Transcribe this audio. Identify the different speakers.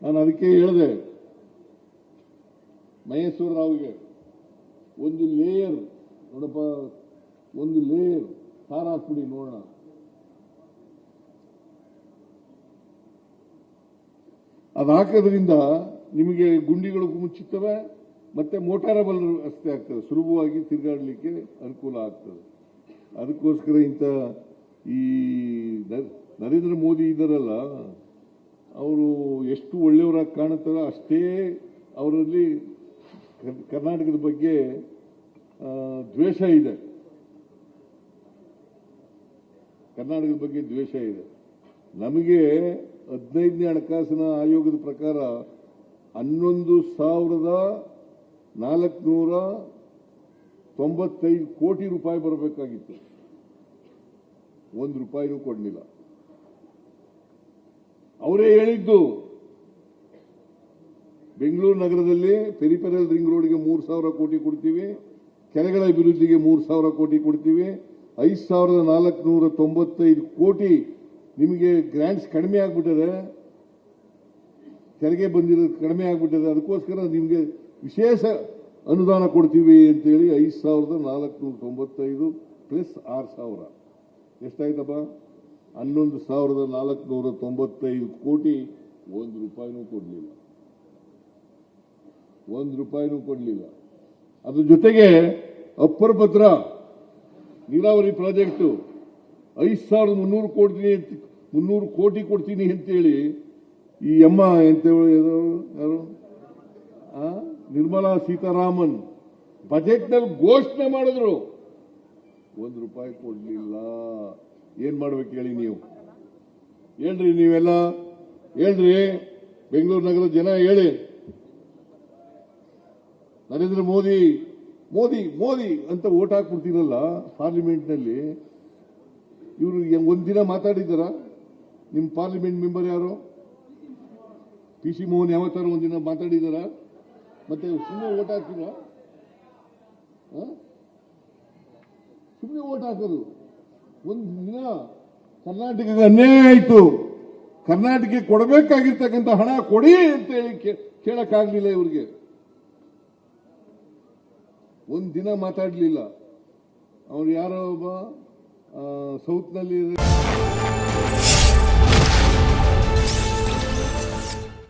Speaker 1: ನಾನು ಅದಕ್ಕೆ ಹೇಳಿದೆ ಮಹೇಶ್ವರ ರಾವ್ಗೆ, ಒಂದು ಲೇಯರ್ ನೋಡಪ್ಪ, ಒಂದು ಲೇಯರ್ ಸಾರ ಹಾಕ್ಬಿಡಿ ನೋಡೋಣ. ಅದು ಹಾಕೋದ್ರಿಂದ ನಿಮಗೆ ಗುಂಡಿಗಳು ಮುಚ್ಚುತ್ತವೆ, ಮತ್ತೆ ಮೋಟಾರಬಲ್ ರಸ್ತೆ ಆಗ್ತದೆ, ಸುಲಭವಾಗಿ ತಿರುಗಾಡಲಿಕ್ಕೆ ಅನುಕೂಲ ಆಗ್ತದೆ. ಅದಕ್ಕೋಸ್ಕರ ಇಂಥ ಈ ನರೇಂದ್ರ ಮೋದಿ ಇದ್ದಾರಲ್ಲ, ಅವರು ಎಷ್ಟು ಒಳ್ಳೆಯವರಾಗಿ ಕಾಣುತ್ತಾರೋ ಅಷ್ಟೇ ಅವರಲ್ಲಿ ಕರ್ನಾಟಕದ ಬಗ್ಗೆ ದ್ವೇಷ ಇದೆ. ಕರ್ನಾಟಕದ ಬಗ್ಗೆ ದ್ವೇಷ ಇದೆ. ನಮಗೆ 15ನೇ ಹಣಕಾಸಿನ ಆಯೋಗದ ಪ್ರಕಾರ 11,495 ಕೋಟಿ ರೂಪಾಯಿ ಬರಬೇಕಾಗಿತ್ತು. 1 ರೂಪಾಯಿನೂ ಕೊಡಲಿಲ್ಲ. ಅವರೇ ಹೇಳಿದ್ದು, ಬೆಂಗಳೂರು ನಗರದಲ್ಲಿ ಪೆರಿಫೆರಲ್ ರಿಂಗ್ ರೋಡ್ಗೆ 3,000 ಕೋಟಿ ಕೊಡ್ತೀವಿ, ಕೆರೆಗಳ ಅಭಿವೃದ್ಧಿಗೆ 3,000 ಕೋಟಿ ಕೊಡ್ತೀವಿ, 5,495 ಕೋಟಿ ನಿಮಗೆ ಗ್ರಾಂಟ್ಸ್ ಕಡಿಮೆ ಆಗ್ಬಿಟ್ಟಿದೆ, ತೆರಿಗೆ ಬಂದಿರೋದು ಕಡಿಮೆ ಆಗ್ಬಿಟ್ಟಿದೆ, ಅದಕ್ಕೋಸ್ಕರ ನಿಮಗೆ ವಿಶೇಷ ಅನುದಾನ ಕೊಡ್ತೀವಿ ಅಂತೇಳಿ 5,495 ಪ್ಲಸ್ 6,000 ಎಷ್ಟಾಯ್ತಪ್ಪ? 11,495 ಕೋಟಿ. 1 ರೂಪಾಯಿನೂ ಕೊಡಲಿಲ್ಲ. 1 ರೂಪಾಯಿನೂ ಕೊಡಲಿಲ್ಲ. ಅದ್ರ ಜೊತೆಗೆ ಅಪ್ಪರ್ ಭದ್ರಾ ನೀರಾವರಿ ಪ್ರಾಜೆಕ್ಟ್ 5,300 ಕೋಟಿ ಕೊಡ್ತೀನಿ ಅಂತೇಳಿ ಈ ಅಮ್ಮ ಯಾರು ನಿರ್ಮಲಾ ಸೀತಾರಾಮನ್ ಬಜೆಟ್ನಲ್ಲಿ ಘೋಷಣೆ ಮಾಡಿದ್ರು. 1 ರೂಪಾಯಿ ಕೊಡಲಿಲ್ಲ. ಏನ್ ಮಾಡ್ಬೇಕು ಹೇಳಿ ನೀವು? ಹೇಳ್ರಿ, ನೀವೆಲ್ಲ ಹೇಳ್ರಿ, ಬೆಂಗಳೂರು ನಗರದ ಜನ ಹೇಳಿ. ನರೇಂದ್ರ ಮೋದಿ ಮೋದಿ ಮೋದಿ ಅಂತ ಓಟ್ ಹಾಕ್ಬಿಡ್ತೀರಲ್ಲ ಪಾರ್ಲಿಮೆಂಟ್ನಲ್ಲಿ. ಇವರು ಒಂದಿನ ಮಾತಾಡಿದಾರ? ನಿಮ್ಮ ಪಾರ್ಲಿಮೆಂಟ್ ಮೆಂಬರ್ ಯಾರು? PC ಮೋಹನ್ ಯಾವತ್ತಾರು ಒಂದಿನ ಮಾತಾಡಿದಾರ? ಮತ್ತೆ ಸುಮ್ಮನೆ ಓಟ್ ಹಾಕ್ತೀರ? ಸುಮ್ಮನೆ ಓಟ್ ಹಾಕೋದು. ಒಂದು ದಿನ ಕರ್ನಾಟಕಕ್ಕೆ ಅನ್ಯಾಯ ಆಯಿತು, ಕರ್ನಾಟಕಕ್ಕೆ ಕೊಡಬೇಕಾಗಿರ್ತಕ್ಕಂಥ ಹಣ ಕೊಡಿ ಅಂತ ಹೇಳಿ ಕೇಳಕ್ಕಾಗ್ಲಿಲ್ಲ ಇವ್ರಿಗೆ. ಒಂದು ದಿನ ಮಾತಾಡಲಿಲ್ಲ. ಅವ್ರು ಯಾರೋ ಒಬ್ಬ ಸೌತ್ನಲ್ಲಿ